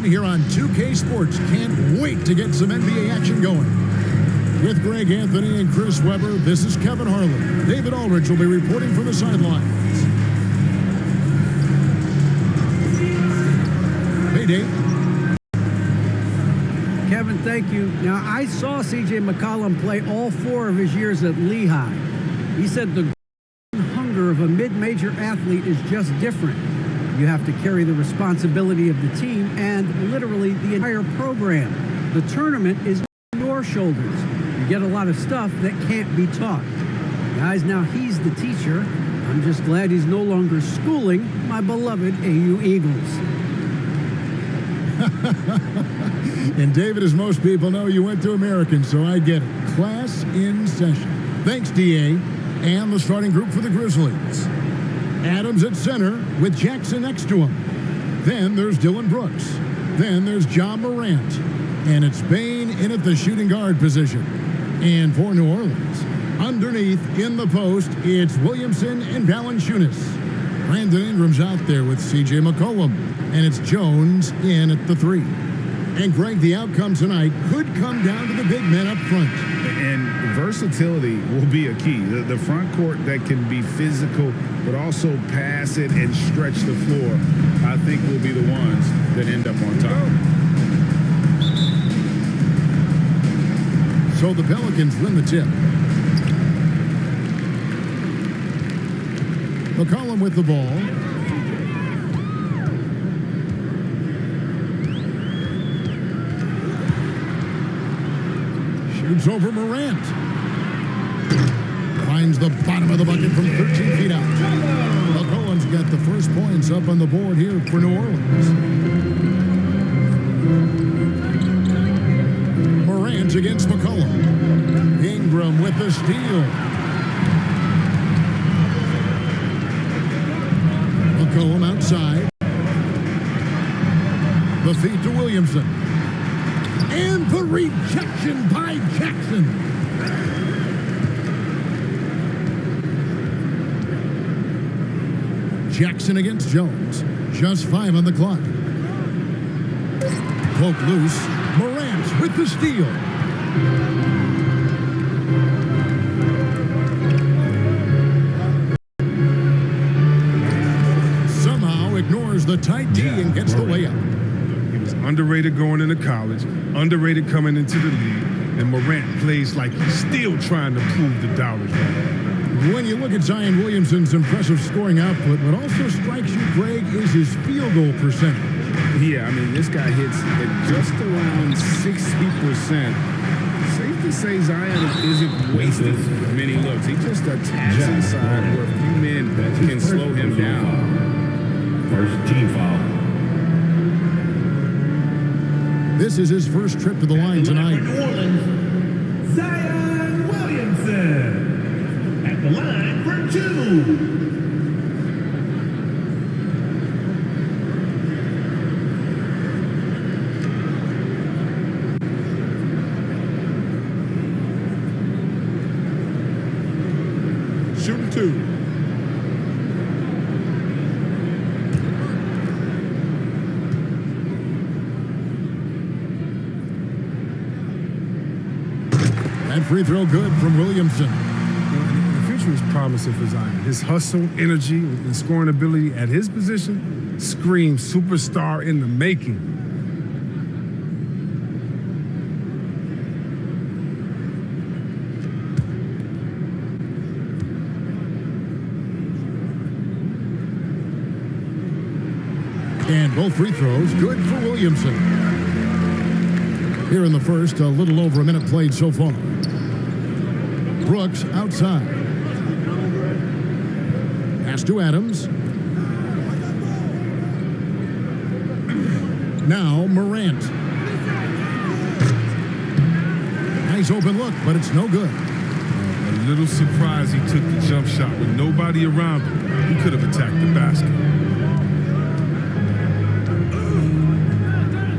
1 here on 2K Sports. Can't wait to get some NBA action going. With Greg Anthony and Chris Webber, this is Kevin Harlan. David Aldridge will be reporting from the sidelines. Hey, Dave. Kevin, thank you. Now, I saw C.J. McCollum play all 4 of his years at Lehigh. He said the hunger of a mid-major athlete is just different. You have to carry the responsibility of the team and literally the entire program. The tournament is on your shoulders. You get a lot of stuff that can't be taught. Guys, now he's the teacher. I'm just glad he's no longer schooling my beloved AU Eagles. And David, as most people know, you went to American, so I get it. Class in session. Thanks, D.A. And the starting group for the Grizzlies. Adams at center with Jackson next to him. Then there's Dylan Brooks. Then there's John Morant. And it's Bane in at the shooting guard position. And for New Orleans, underneath in the post, it's Williamson and Valanciunas. Brandon Ingram's out there with C.J. McCollum. And it's Jones in at the 3. And Greg, the outcome tonight could come down to the big men up front. And versatility will be a key. The front court that can be physical, but also pass it and stretch the floor, I think will be the ones that end up on top. So the Pelicans win the tip. McCollum with the ball. Shoots over Morant. Finds the bottom of the bucket from 13 feet out. McCollum's got the first points up on the board here for New Orleans. Morant against McCollum. Ingram with the steal. McCollum outside. The feed to Williamson. And the rejection by Jackson. Jackson against Jones. Just 5 on the clock. Poke loose. Morant with the steal. Somehow ignores the tight D and gets the layup. Underrated going into college, underrated coming into the league, and Morant plays like he's still trying to prove the doubters wrong. When you look at Zion Williamson's impressive scoring output, what also strikes you, Greg, is his field goal percentage. Yeah, I mean, this guy hits at just around 60%. Safe to say Zion isn't wasting many looks. He just attacks inside where a few men can slow him down. First team foul. This is his first trip to the line tonight. New Orleans, Zion Williamson at the line for 2. Shooting 2. That free throw good from Williamson. The future is promising for Zion. His hustle, energy, and scoring ability at his position screams superstar in the making. And both free throws good for Williamson. Here in the first, a little over a minute played so far. Brooks outside. Pass to Adams. Now Morant. Nice open look, but it's no good. A little surprised he took the jump shot with nobody around him. He could have attacked the basket.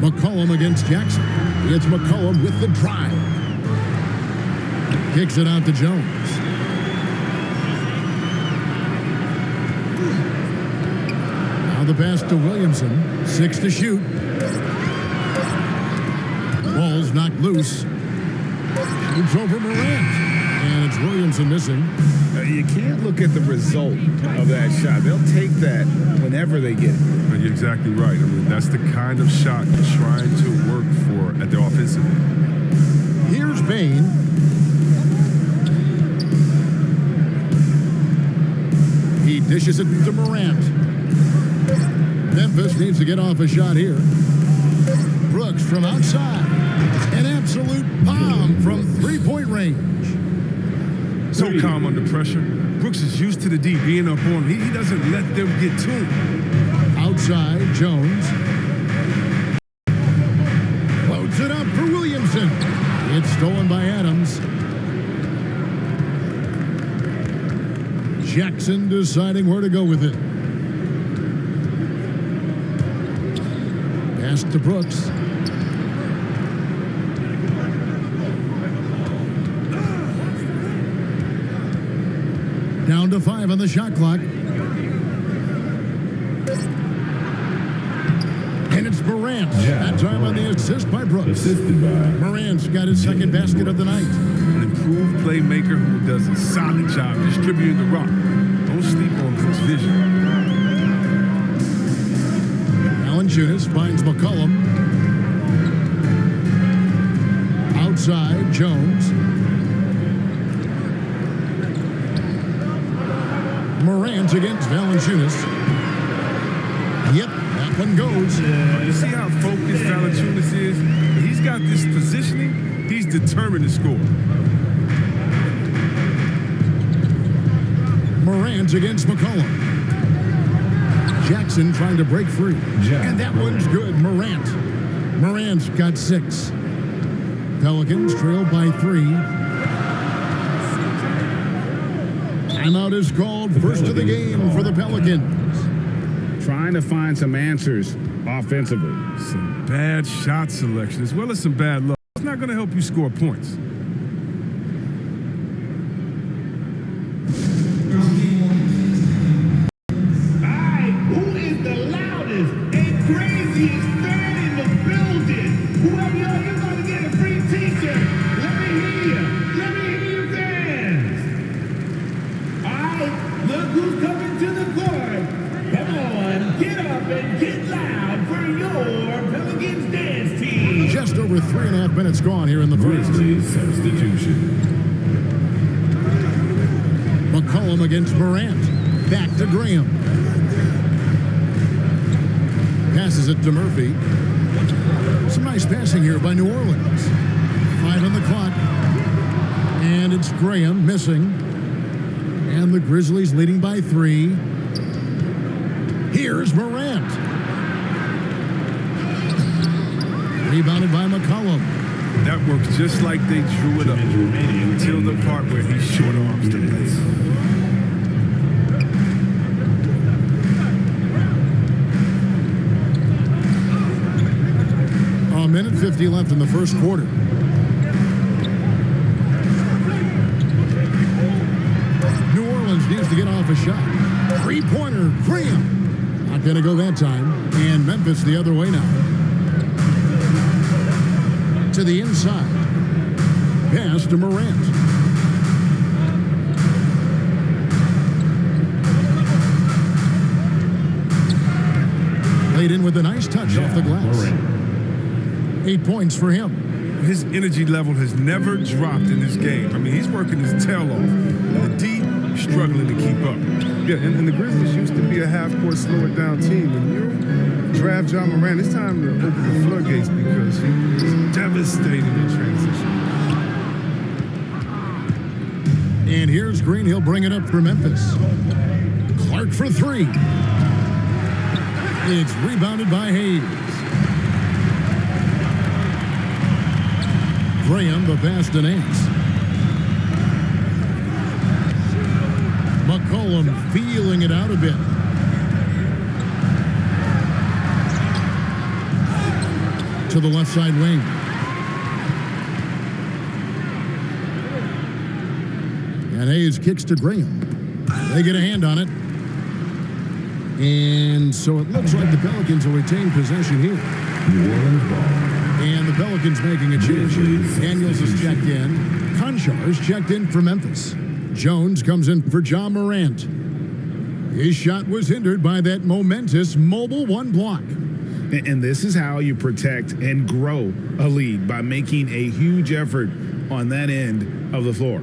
McCollum against Jackson. It's McCollum with the drive. Kicks it out to Jones. Now the pass to Williamson. 6 to shoot. Ball's knocked loose. Shoots over Morant. And it's Williamson missing. You can't look at the result of that shot. They'll take that whenever they get it. You're exactly right. I mean, that's the kind of shot you're trying to work for at the offensive end. Here's Bain. He dishes it to Morant. Memphis needs to get off a shot here. Brooks from outside. An absolute bomb from three-point range. So calm under pressure. Brooks is used to the D being up on him. He doesn't let them get to him. Outside, Jones. Loads it up for Williamson. It's stolen by Adams. Jackson deciding where to go with it. Pass to Brooks. Down to 5 on the shot clock. And it's Morant. That time on the assist by Brooks. Assisted by Morant's got his second basket of the night. An improved playmaker who does a solid job distributing the rock. Don't sleep on his vision. Valanciunas finds McCollum. Outside, Jones. Morant against Valanciunas. Yep, that one goes. You see how focused Valanciunas is? When he's got this positioning, he's determined to score. Morant against McCollum. Jackson trying to break free. And that one's good. Morant's got 6. Pelicans trail by 3. Timeout is called. First of the game for the Pelicans. Trying to find some answers offensively. Some bad shot selection as well as some bad luck. It's not going to help you score points. Just over 3.5 minutes gone here in the first. substitution. McCollum against Morant. Back to Graham. Passes it to Murphy. Some nice passing here by New Orleans. 5 on the clock. And it's Graham missing. And the Grizzlies leading by 3. Here's Morant. Rebounded by McCollum. That works just like they drew it up until the part where he short arms the base. A minute 50 left in the first quarter. New Orleans needs to get off a shot. Three-pointer, Graham. Not going to go that time. And Memphis the other way now. To the inside. Pass to Morant. Laid in with a nice touch off the glass. 8 points for him. His energy level has never dropped in this game. I mean, he's working his tail off. The D struggling to keep up. Yeah, and the Grizzlies used to be a half-court, slow-it-down team. When you draft John Morant, it's time to open the floodgates because he's devastating in transition. And here's Green. He'll bring it up for Memphis. Clark for 3. It's rebounded by Hayes. Graham, the pass to Nance. McCollum feeling it out a bit. To the left side wing. And Hayes kicks to Graham. They get a hand on it. And so it looks like the Pelicans will retain possession here. New Orleans ball. And the Pelicans making a change. Daniels is checked in. Conchar checked in for Memphis. Jones comes in for Ja Morant. His shot was hindered by that momentous mobile one block. And this is how you protect and grow a lead, by making a huge effort on that end of the floor.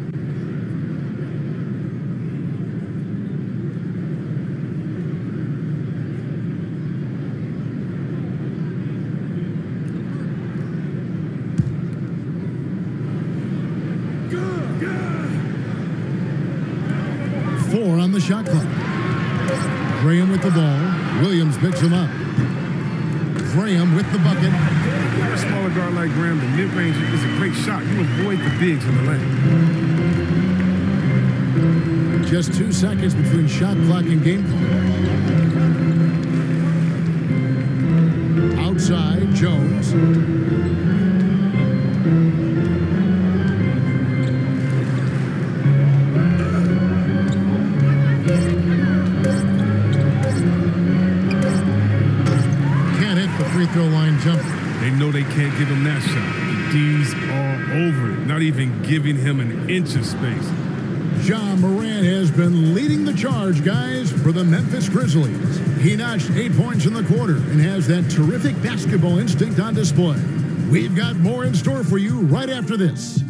Four on the shot clock. Graham with the ball. Williams picks him up. Graham with the bucket. A smaller guard like Graham, the mid-range is a great shot. You avoid the bigs in the lane. Just 2 seconds between shot clock and game clock. Outside, Jones. Free throw line jumper. They know they can't give him that shot. The D's all over it, not even giving him an inch of space. Ja Morant has been leading the charge, guys, for the Memphis Grizzlies. He notched 8 points in the quarter and has that terrific basketball instinct on display. We've got more in store for you right after this.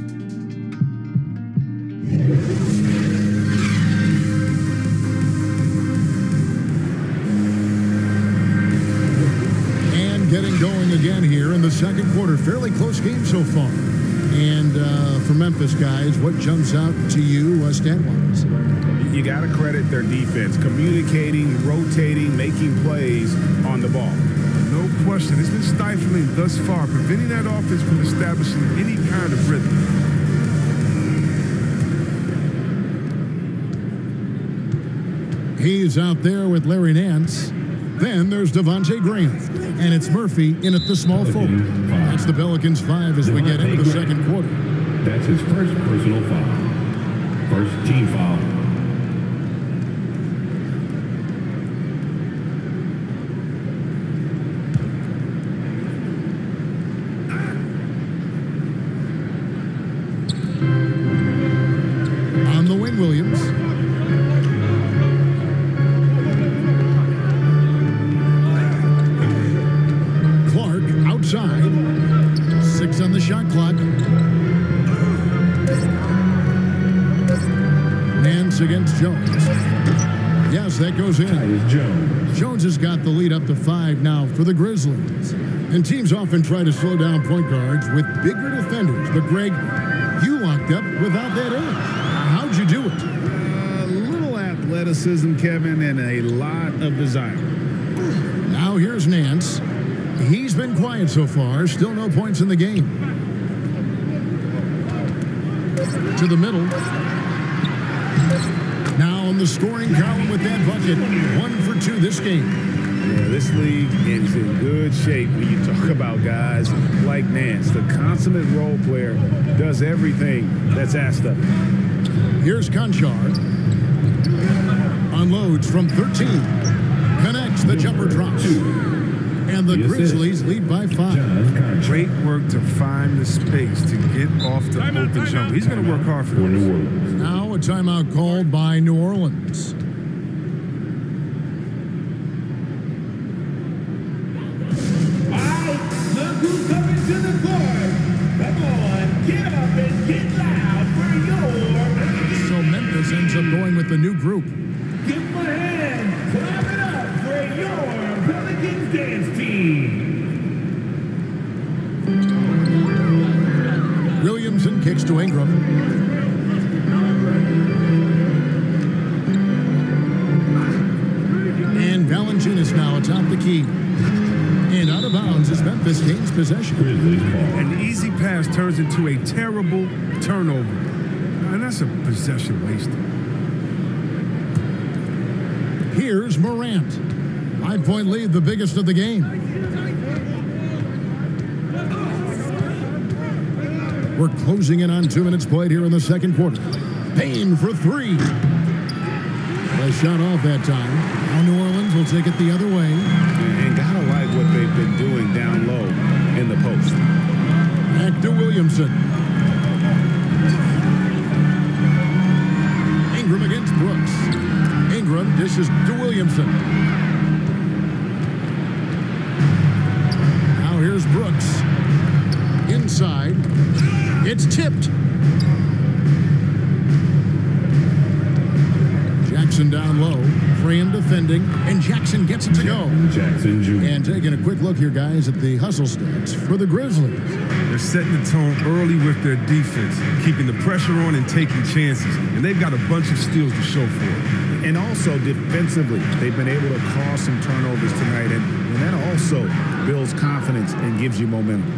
Getting going again here in the second quarter. Fairly close game so far. And for Memphis, guys, what jumps out to you stat-wise? You got to credit their defense, communicating, rotating, making plays on the ball. No question. It's been stifling thus far, preventing that offense from establishing any kind of rhythm. He's out there with Larry Nance. Then there's Devontae Graham. And it's Murphy in at the small forward. That's the Pelicans 5 as we get into the second quarter. That's his first personal foul. First team foul. On the wing, Williams. Outside. 6 on the shot clock. Nance against Jones. Yes, that goes in. Jones has got the lead up to 5 now for the Grizzlies. And teams often try to slow down point guards with bigger defenders. But, Greg, you locked up without that edge. How'd you do it? A little athleticism, Kevin, and a lot of desire. Now here's Nance. He's been quiet so far. Still no points in the game. To the middle. Now on the scoring column with that bucket. 1 for 2 this game. Yeah, this league is in good shape when you talk about guys like Nance. The consummate role player does everything that's asked of him. Here's Conchar. Unloads from 13. Connects. The jumper drops. And the Grizzlies lead by 5. Great work to find the space to get off the open jump. He's going to work hard for New Orleans. Now a timeout called by New Orleans. All right, look who's coming to the court. Come on, get up and get loud for your... So Memphis ends up going with the new group. Give them a hand. Clap it up for your Pelicans dance team. Williamson kicks to Ingram. And Valanciunas now atop the key. And out of bounds as Memphis gains possession. An easy pass turns into a terrible turnover. And that's a possession waster. Here's Morant. 5-point lead, the biggest of the game. We're closing in on 2 minutes played here in the second quarter. Payne for 3. A shot off that time. Now New Orleans will take it the other way. And gotta like what they've been doing down low in the post. Williamson. Ingram against Brooks. Ingram dishes to Williamson. Now here's Brooks. Inside. It's tipped. Jackson down low. Graham defending. And Jackson gets it to go. Jackson Jr. And taking a quick look here, guys, at the hustle stats for the Grizzlies. They're setting the tone early with their defense, keeping the pressure on and taking chances. And they've got a bunch of steals to show for it. And also defensively, they've been able to cause some turnovers tonight, and that also builds confidence and gives you momentum.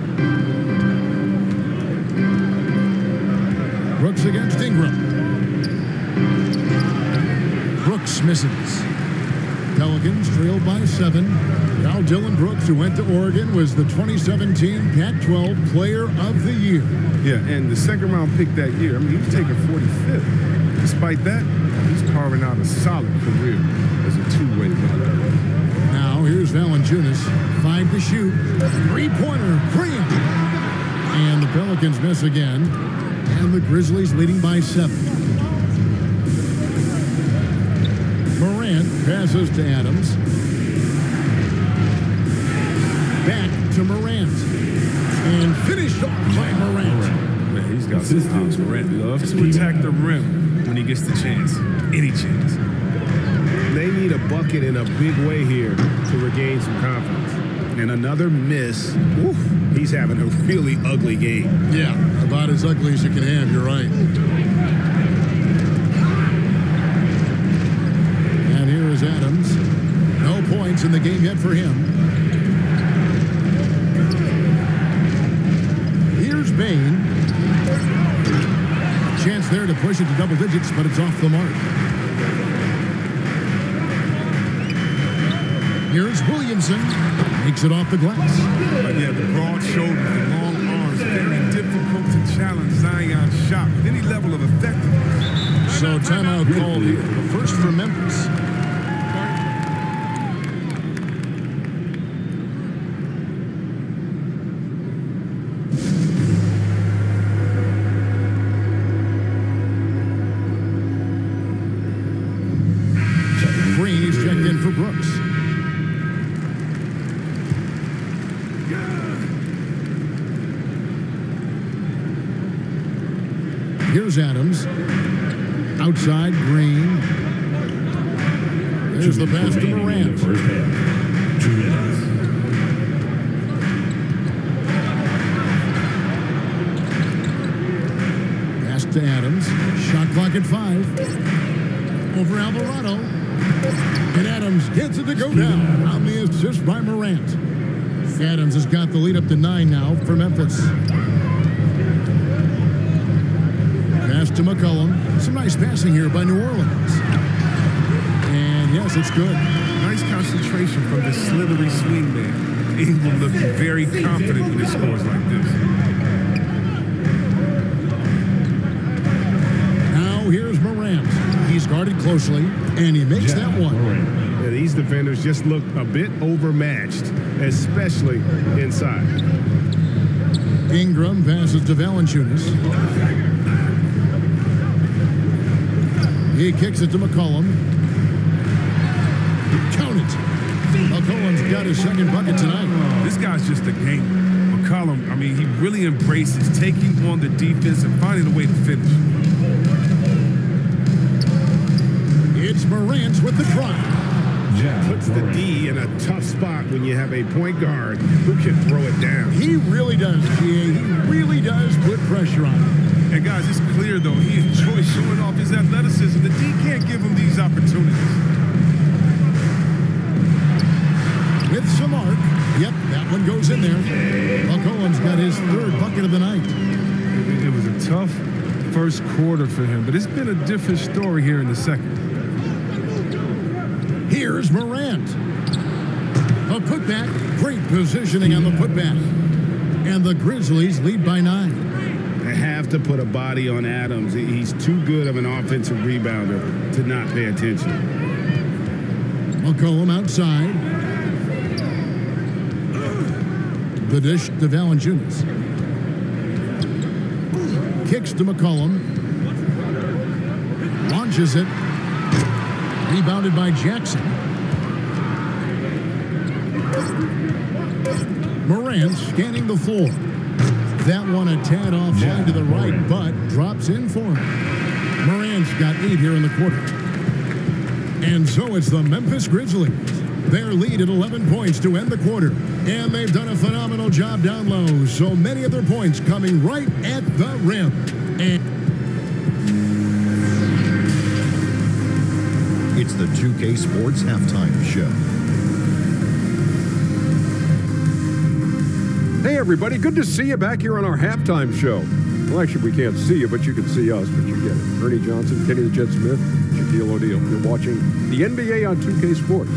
Brooks against Ingram. Brooks misses. Pelicans trailed by 7. Now Dylan Brooks, who went to Oregon, was the 2017 Pac-12 Player of the Year. Yeah, and the second-round pick that year, I mean, he was taken 45th. Despite that, he's carving out a solid career as a two-way runner. Now here's Valanciunas, 5 to shoot. Three-pointer, Graham. And the Pelicans miss again. And the Grizzlies leading by 7. Morant passes to Adams. Back to Morant. And finished off by Morant. Man, he's got some house. Morant loves to attack the rim when he gets the chance. Any chance. They need a bucket in a big way here to regain some confidence. And another miss. Oof, he's having a really ugly game. Yeah, about as ugly as you can have, you're right. And here is Adams. No points in the game yet for him. Here's Bain. Chance there to push it to double digits, but it's off the mark. Here's Williamson. Makes it off the glass. But yeah, the broad shoulders, the long arms, very difficult to challenge Zion's shot with any level of effectiveness. So timeout called here. The first for Memphis. Green is checked in for Brooks. Here's Adams. Outside, Green. There's the pass to Morant. First half. 2 minutes. Pass to Adams. Shot clock at 5. Over Alvarado. And Adams gets it to go down on the assist by Morant. Adams has got the lead up to 9 now for Memphis. Pass to McCollum. Some nice passing here by New Orleans. And yes, it's good. Nice concentration from the slithery swing man. Ingram looking very confident when he scores like this. Now here's Morant. He's guarded closely, and he makes that one. Yeah, these defenders just look a bit overmatched, especially inside. Ingram passes to Valanciunas. He kicks it to McCollum. Count it. McCollum's got his second bucket tonight. This guy's just a gamer. McCollum, I mean, he really embraces taking on the defense and finding a way to finish. It's Morant with the try. Puts the D in a tough spot when you have a point guard who can throw it down. He really does, GA. He really does put pressure on him. And guys, it's clear, though, he enjoys showing off his athleticism. The D can't give him these opportunities. With some arc. Yep, that one goes in there. McCollum's got his third bucket of the night. It was a tough first quarter for him, but it's been a different story here in the second. Here's Morant. A putback. Great positioning on the putback. And the Grizzlies lead by 9. They have to put a body on Adams. He's too good of an offensive rebounder to not pay attention. McCollum outside. The dish to Valanciunas. Kicks to McCollum. Launches it. Rebounded by Jackson. Morant scanning the floor. That one a tad offline to the right, but drops in for him. Morant's got 8 here in the quarter. And so it's the Memphis Grizzlies. Their lead at 11 points to end the quarter. And they've done a phenomenal job down low. So many of their points coming right at the rim. And it's the 2K Sports Halftime Show. Hey, everybody. Good to see you back here on our halftime show. Well, actually, we can't see you, but you can see us, but you get it. Ernie Johnson, Kenny the Jet Smith, Shaquille O'Neal. You're watching the NBA on 2K Sports.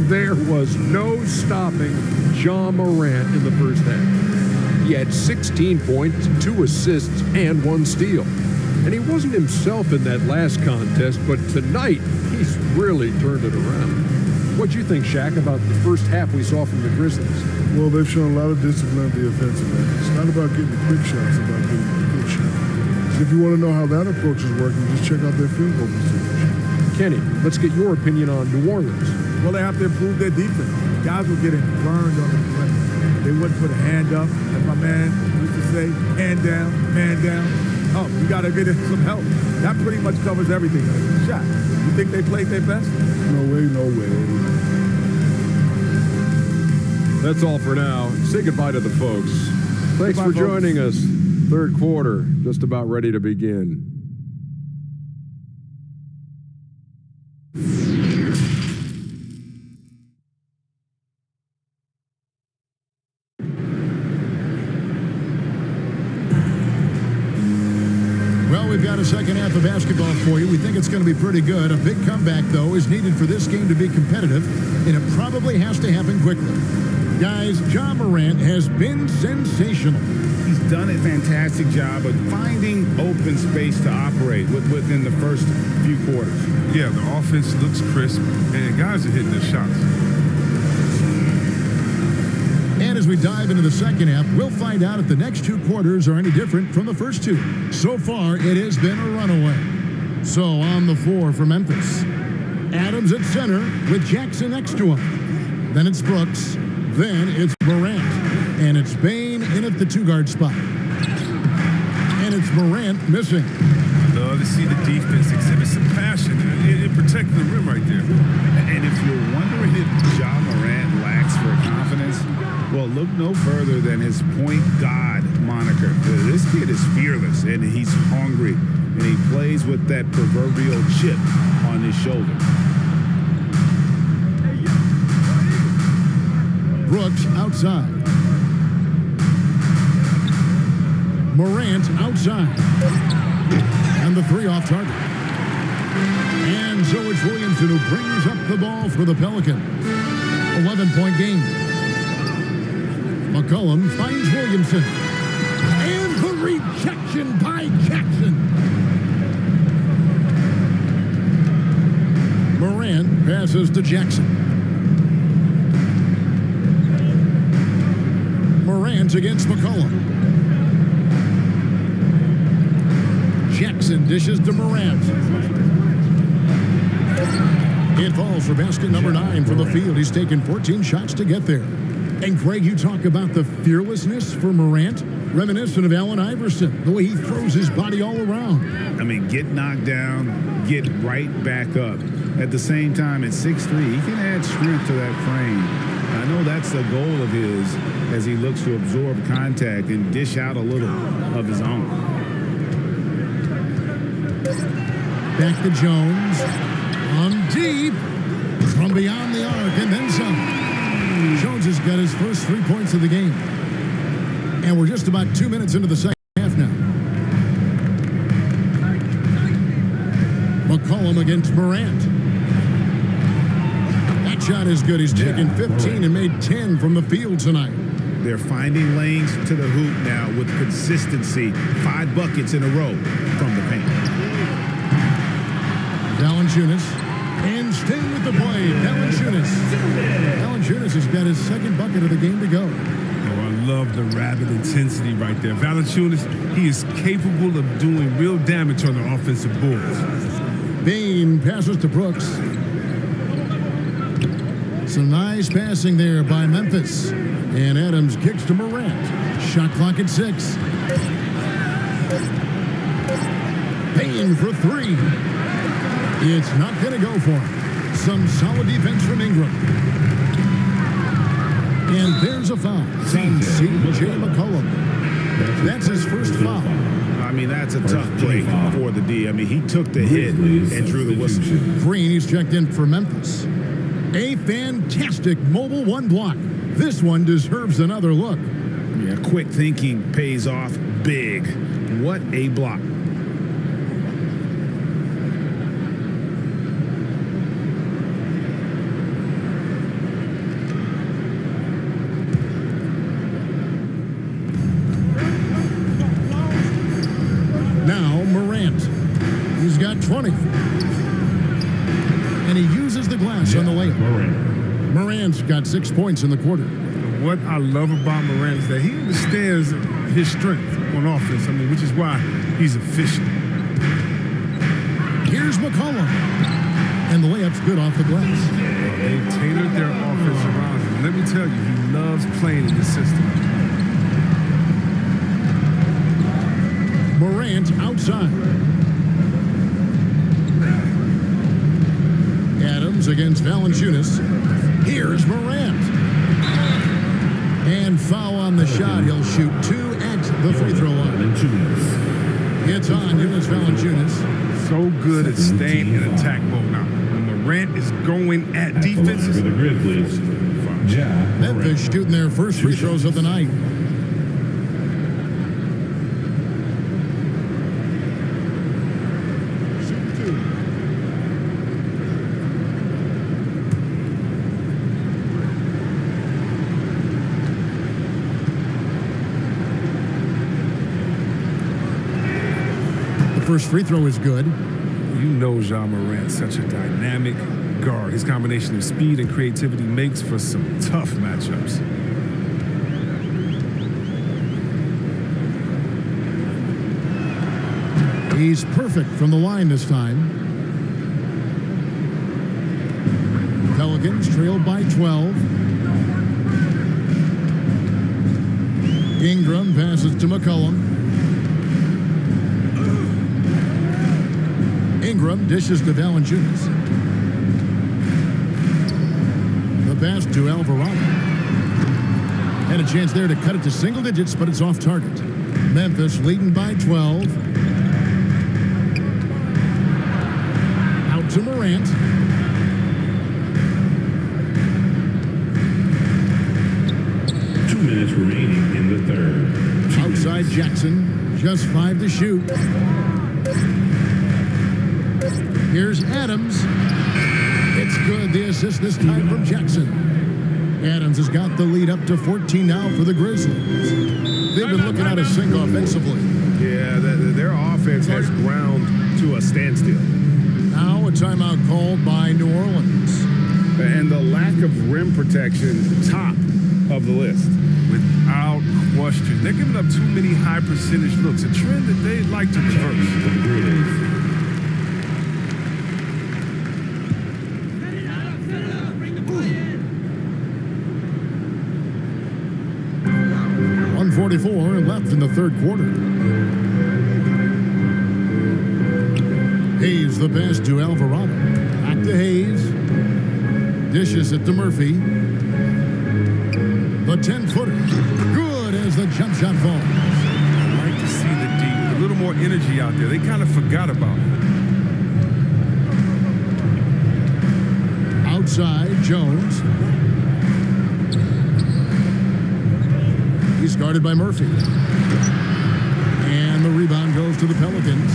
There was no stopping Ja Morant in the first half. He had 16 points, 2 assists, and 1 steal. And he wasn't himself in that last contest, but tonight, he's really turned it around. What'd you think, Shaq, about the first half we saw from the Grizzlies? Well, they've shown a lot of discipline at the offensive end. It's not about getting quick shots, it's about getting good shots. If you want to know how that approach is working, just check out their field goal percentage. Kenny, let's get your opinion on New Orleans. Well, they have to improve their defense. Guys were getting burned on the perimeter. They wouldn't put a hand up, as my man used to say, hand down, man down. Oh, you got to get him some help. That pretty much covers everything. Shaq, you think they played their best? No way, no way. That's all for now. Say goodbye to the folks. Thanks for joining us. Third quarter, just about ready to begin. well, we've got a second half of basketball for you. We think it's going to be pretty good. A big comeback, though, is needed for this game to be competitive, and it probably has to happen quickly. Guys, Ja Morant has been sensational. He's done a fantastic job of finding open space to operate within the first few quarters. Yeah, the offense looks crisp, and guys are hitting their shots. And as we dive into the second half, we'll find out if the next 2 quarters are any different from the first 2. So far, it has been a runaway. So on the floor for Memphis, Adams at center with Jackson next to him. Then it's Brooks. Then it's Morant. And it's Bain in at the 2-guard spot. And it's Morant missing. Love to see the defense exhibit some passion and protect the rim right there. And if you're wondering if Ja Morant lacks for confidence, well, look no further than his point guard moniker. This kid is fearless, and he's hungry, and he plays with that proverbial chip on his shoulder. Brooks outside. Morant outside. And the 3 off target. And so it's Williamson who brings up the ball for the Pelicans. 11-point game. McCollum finds Williamson. And the rejection by Jackson. Morant passes to Jackson. Morant against McCollum. Jackson dishes to Morant. It falls for basket number 9 from the field. He's taken 14 shots to get there. And Greg, you talk about the fearlessness for Morant, reminiscent of Allen Iverson, the way he throws his body all around. I mean, get knocked down, get right back up. At the same time, at 6'3", he can add strength to that frame. I know that's the goal of his as he looks to absorb contact and dish out a little of his own. Back to Jones. On deep. From beyond the arc and then some. Jones has got his first 3 points of the game. And we're just about 2 minutes into the second half now. McCollum against Morant. That shot is good. He's taken 15 and made 10 from the field tonight. They're finding lanes to the hoop now with consistency. 5 buckets in a row from the paint. Valanciunas. And staying with the play, Valanciunas. Valanciunas has got his second bucket of the game to go. Oh, I love the rabid intensity right there. Valanciunas, he is capable of doing real damage on the offensive boards. Bain passes to Brooks. Some nice passing there by Memphis. And Adams kicks to Morant. Shot clock at 6. Bain for 3. It's not going to go for him. Some solid defense from Ingram. And there's a foul on C.J. McCollum. That's his first foul. I mean, that's a tough play for the D. I mean, he took the hit and drew the whistle. Green, he's checked in for Memphis. A fantastic mobile 1 block. This one deserves another look. Yeah, quick thinking pays off big. What a block. Now Morant. He's got 20. And he uses the glass on the layup. Morant's got 6 points in the quarter. What I love about Morant is that he understands his strength on offense. I mean, which is why he's efficient. Here's McCollum. And the layup's good off the glass. They've tailored their offense around him. Let me tell you, he loves playing in the system. Morant outside. Adams against Valanciunas. Here's Morant. And foul on the shot. He'll shoot 2 at the free throw line. It's on Jonas Valanciunas. So good at staying in attack mode now. When Morant is going at defenses. For the Grizzlies, Memphis shooting their first free throws of the night. First free throw is good. You know Ja Morant's such a dynamic guard. His combination of speed and creativity makes for some tough matchups. He's perfect from the line this time. Pelicans trail by 12. Ingram passes to McCollum. Ingram dishes to Valanciunas. The pass to Alvarado. Had a chance there to cut it to single digits, but it's off target. Memphis leading by 12. Out to Morant. Minutes remaining in the third. Outside Jackson, just 5 to shoot. Here's Adams. It's good. The assist this time from Jackson. Adams has got the lead up to 14 now for the Grizzlies. They've been looking at a sink offensively. Yeah, their offense has ground to a standstill. Now a timeout called by New Orleans. And the lack of rim protection, top of the list. Without question. They're giving up too many high percentage looks, a trend that they'd like to reverse. 1:44 left in the third quarter. Hayes the pass to Alvarado. Back to Hayes. Dishes it to Murphy. The 10-footer. Good as the jump shot falls. I like to see the D with a little more energy out there. They kind of forgot about it. Outside, Jones. He's guarded by Murphy. And the rebound goes to the Pelicans.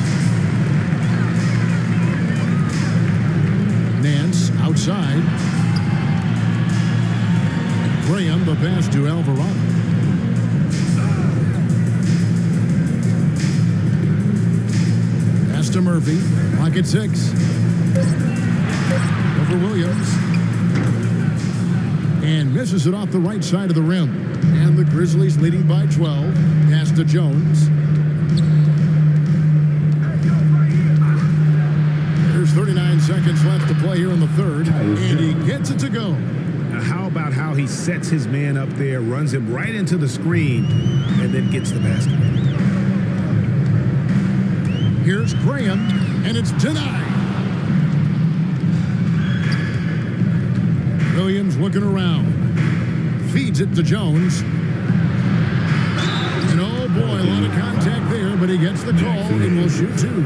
Nance outside. Graham, the pass to Alvarado. Pass to Murphy. Clock at 6. Over Williams. and misses it off the right side of the rim. And the Grizzlies leading by 12. Pass to Jones. There's 39 seconds left to play here in the third, and he gets it to go. Now, how about how he sets his man up there, runs him right into the screen, and then gets the basket? Here's Graham, and it's denied. Williams looking around. Feeds it to Jones. And oh boy, a lot of contact there, but he gets the call and will shoot two.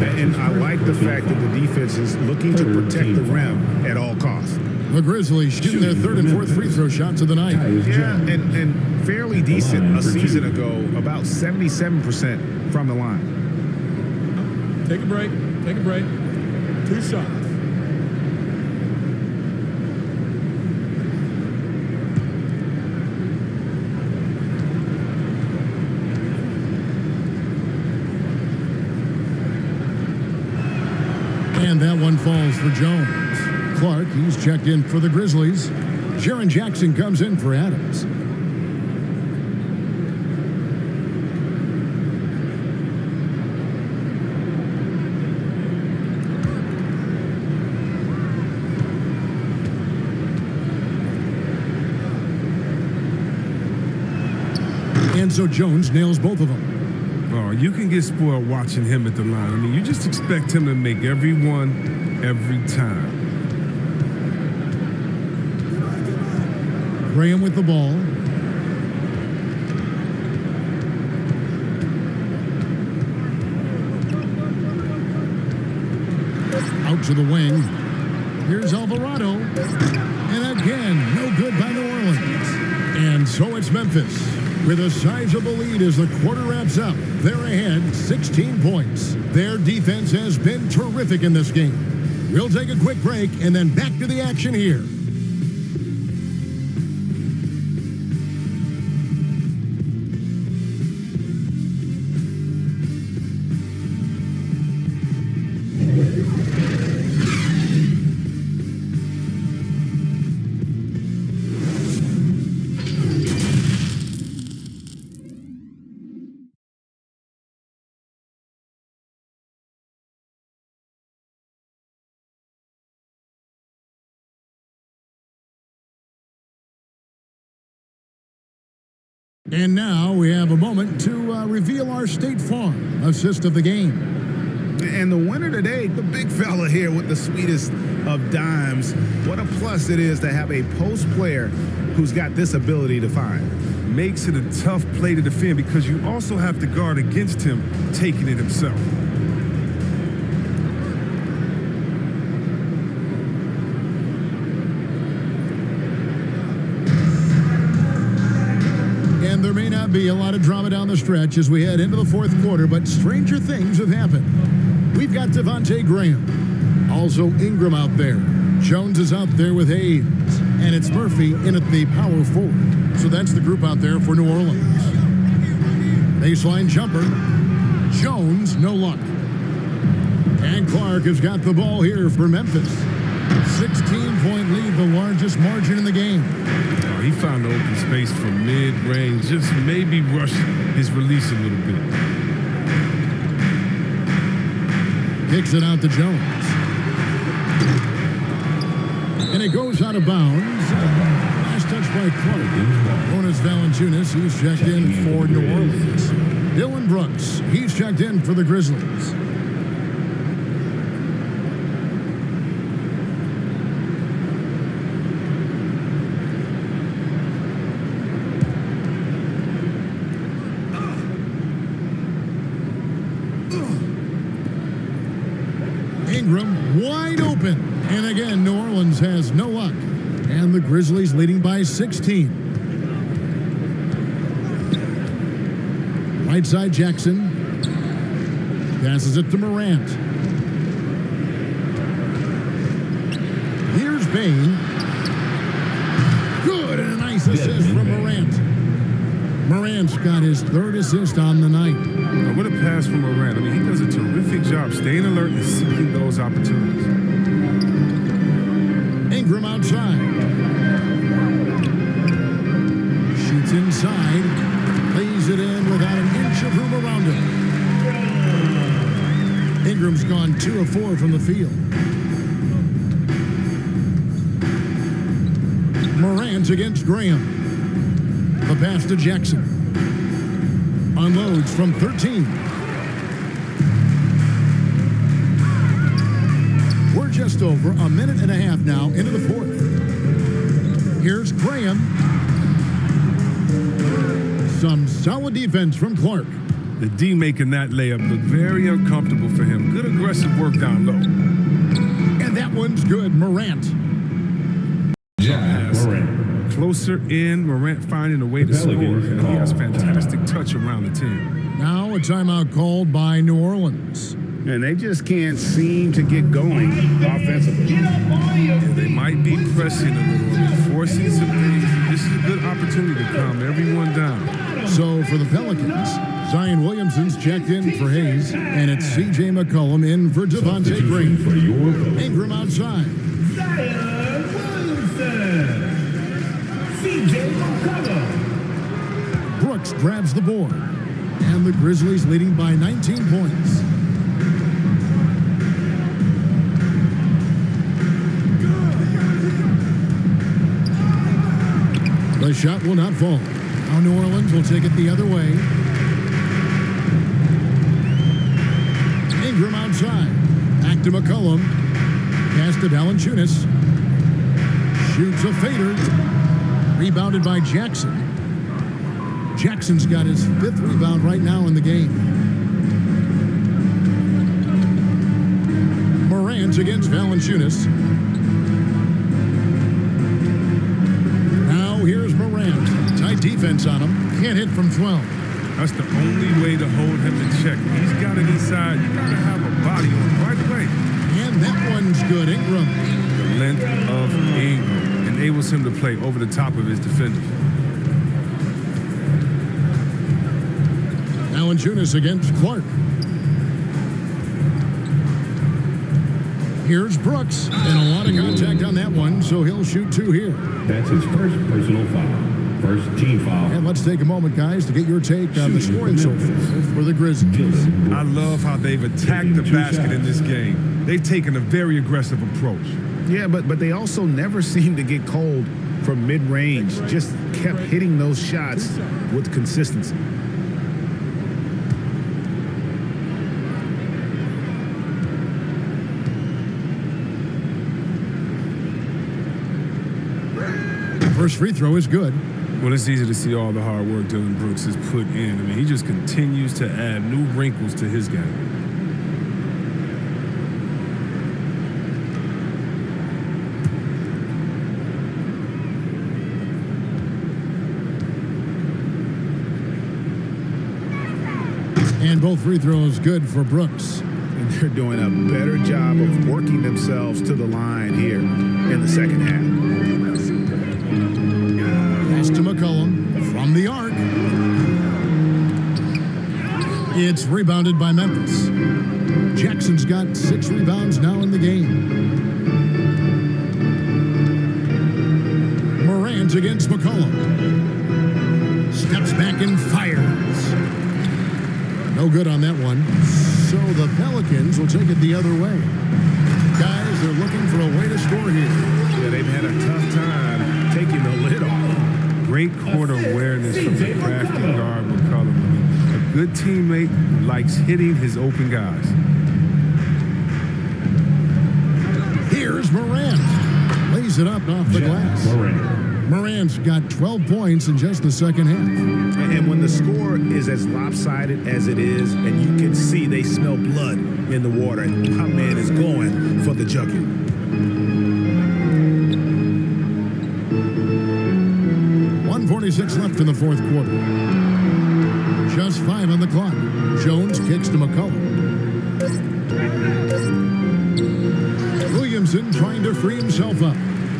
And I like the fact that the defense is looking to protect the rim at all costs. The Grizzlies shooting their third and fourth free throw shots of the night. Yeah, and fairly decent a season ago, about 77% from the line. Take a break. Take a break. 2 shots. And that one falls for Jones. Clark, he's checked in for the Grizzlies. Jaren Jackson comes in for Adams. And so Jones nails both of them. Oh, you can get spoiled watching him at the line. I mean, you just expect him to make every one, every time. Graham with the ball. Out to the wing. Here's Alvarado. And again, no good by New Orleans. And so it's Memphis with a sizable lead as the quarter wraps up. They're ahead 16 points. Their defense has been terrific in this game. We'll take a quick break and then back to the action here. And now we have a moment to reveal our State Farm assist of the game. And the winner today, the big fella here with the sweetest of dimes. What a plus it is to have a post player who's got this ability to find. Makes it a tough play to defend because you also have to guard against him taking it himself. And there may not be a lot of drama down the stretch as we head into the fourth quarter, but stranger things have happened. We've got Devontae Graham. Also Ingram out there. Jones is out there with Hayes. And it's Murphy in at the power forward. So that's the group out there for New Orleans. Baseline jumper. Jones, no luck. And Clark has got the ball here for Memphis. 16-point lead, the largest margin in the game. Oh, he found the open space from mid-range. Just maybe rush his release a little bit. Kicks it out to Jones. And it goes out of bounds. Last touch by Clark. Jonas Valanciunas, he's checked in for New Orleans. Dylan Brooks, he's checked in for the Grizzlies. Ingram wide open. And again, New Orleans has no luck. And the Grizzlies leading by 16. Right side Jackson. Passes it to Morant. Here's Bain. Good, and a nice assist from Morant. Morant's got his third assist on the night. What a pass from Morant. I mean, he does a terrific job staying alert and seeking those opportunities. Ingram outside. Ingram's gone 2 of 4 from the field. Morant against Graham. The pass to Jackson. Unloads from 13. We're just over a minute and a half now into the fourth. Here's Graham. Some solid defense from Clark. The D making that layup look very uncomfortable for him. Good aggressive work down low. And that one's good. Morant. Morant. Closer in, Morant finding a way to score. And he has fantastic touch around the team. Now a timeout called by New Orleans. And they just can't seem to get going offensively. Yeah, they might be pressing a little bit, forcing some things. This is a good opportunity to calm everyone down. So for the Pelicans, Zion Williamson's checked in for Hayes, and it's C.J. McCollum in for Devontae Green. Ingram outside. Zion Williamson. C.J. McCollum. Brooks grabs the board, and the Grizzlies leading by 19 points. The shot will not fall. Now New Orleans will take it the other way. Ingram outside. Back to McCollum. Pass to Valanciunas. Shoots a fader. Rebounded by Jackson. Jackson's got his 5th rebound right now in the game. Morant against Valanciunas. Now here's Morant. Tight defense on him. Can't hit from 12. That's the only way to hold him in check. He's got it inside. You got to have a body on him right away. And that one's good. Ingram. The length of Ingram enables him to play over the top of his defenders. Valanciunas against Clark. Here's Brooks. And a lot of contact on that one, so he'll shoot 2 here. That's his first personal foul. First team foul. And let's take a moment, guys, to get your take on the scoring so far for the Grizzlies. I love how they've attacked the basket in this game. They've taken a very aggressive approach. Yeah, but they also never seem to get cold from mid-range. Just kept hitting those shots with consistency. First free throw is good. Well, it's easy to see all the hard work Dylan Brooks has put in. I mean, he just continues to add new wrinkles to his game. And both free throws good for Brooks. And they're doing a better job of working themselves to the line here in the second half. Pass to McCollum from the arc. It's rebounded by Memphis. Jackson's got 6 rebounds now in the game. Morant against McCollum. Steps back and fires. No good on that one. So the Pelicans will take it the other way. Guys, they're looking for a way to score here. Yeah, they've had a tough time taking the lid off. Great court awareness from the crafty guard McCollum. A good teammate who likes hitting his open guys. Here's Morant. Lays it up off the glass. Morant's got 12 points in just the second half. And when the score is as lopsided as it is, and you can see they smell blood in the water, and my man is going for the jugular. .146 left in the fourth quarter. Just 5 on the clock. Jones kicks to McCollum. Williamson trying to free himself up.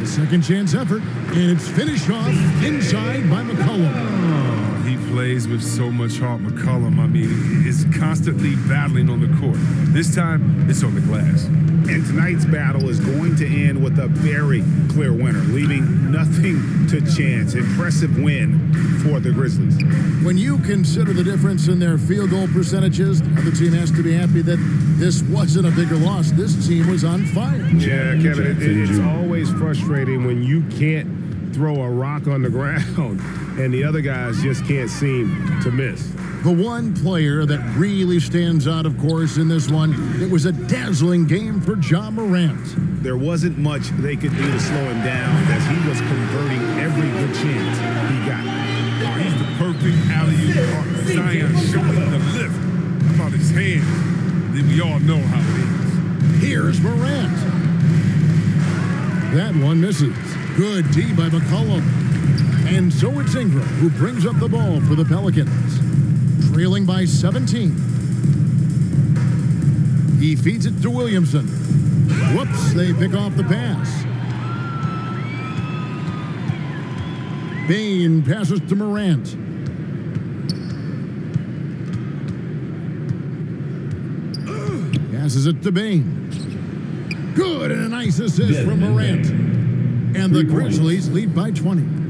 Second chance effort, and it's finished off inside by McCollum. Oh, he plays with so much heart. McCollum, I mean, is constantly battling on the court. This time, it's on the glass. And tonight's battle is going to end with a very clear winner, leaving nothing to chance. Impressive win for the Grizzlies. When you consider the difference in their field goal percentages, the other team has to be happy that this wasn't a bigger loss. This team was on fire. Yeah, Kevin, it's always frustrating when you can't throw a rock on the ground and the other guys just can't seem to miss. The one player that really stands out, of course, in this one, it was a dazzling game for Ja Morant. There wasn't much they could do to slow him down as he was converting every good chance he got. Oh, he's the perfect alley-oop partner. Zion showing the lift. How about his hands? Then we all know how it is. Here's Morant. That one misses. Good D by McCollum. And so it's Ingram who brings up the ball for the Pelicans. Trailing by 17. He feeds it to Williamson. Whoops, they pick off the pass. Bain passes to Morant. Passes it to Bain. Good, and a nice assist from Morant. And the Grizzlies lead by 20.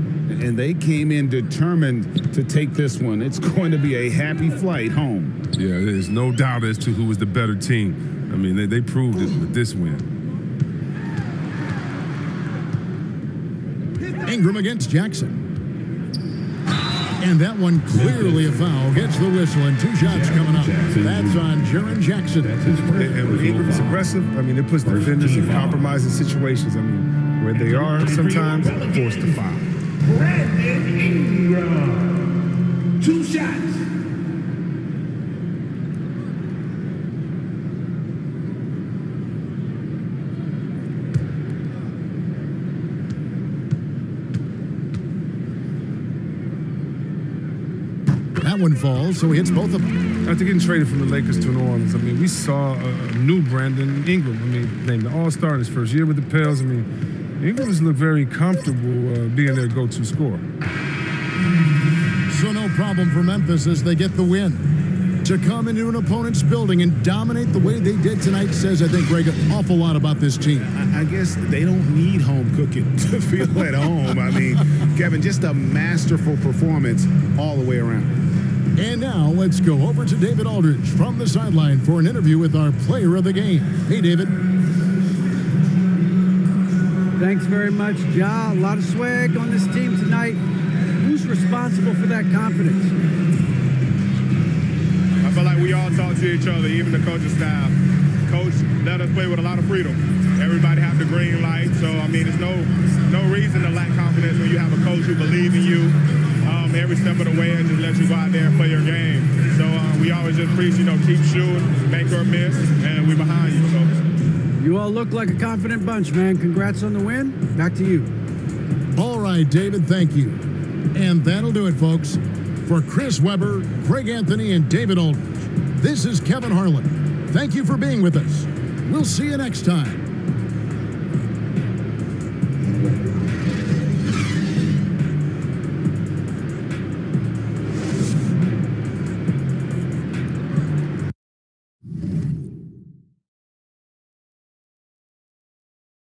And they came in determined to take this one. It's going to be a happy flight home. Yeah, there's no doubt as to who was the better team. I mean, they proved it with this win. Ingram against Jackson. And that one clearly a foul. Gets the whistle and 2 shots coming up. That's on Jaren Jackson. And when Ingram is aggressive, I mean, it puts defenders in compromising situations. I mean, where they are sometimes forced to foul. Brandon Ingram. 2 shots. That one falls, so he hits both of them. After getting traded from the Lakers to New Orleans, I mean, we saw a new Brandon Ingram. I mean, named the All-Star in his first year with the Pels. I mean, Ingram has looked very comfortable being their go-to scorer. So no problem for Memphis as they get the win. To come into an opponent's building and dominate the way they did tonight says, I think, Greg, an awful lot about this team. I guess they don't need home cooking to feel at home. I mean, Kevin, just a masterful performance all the way around. And now let's go over to David Aldridge from the sideline for an interview with our player of the game. Hey, David. Thanks very much, Ja. A lot of swag on this team tonight. Who's responsible for that confidence? I feel like we all talk to each other, even the coaching staff. Coach let us play with a lot of freedom. Everybody have the green light, so I mean, there's no reason to lack confidence when you have a coach who believes in you every step of the way and just let you go out there and play your game. So we always just preach, keep shooting, make or miss, and we behind you. So. You all look like a confident bunch, man. Congrats on the win. Back to you. All right, David, thank you. And that'll do it, folks. For Chris Webber, Greg Anthony, and David Aldridge, this is Kevin Harlan. Thank you for being with us. We'll see you next time.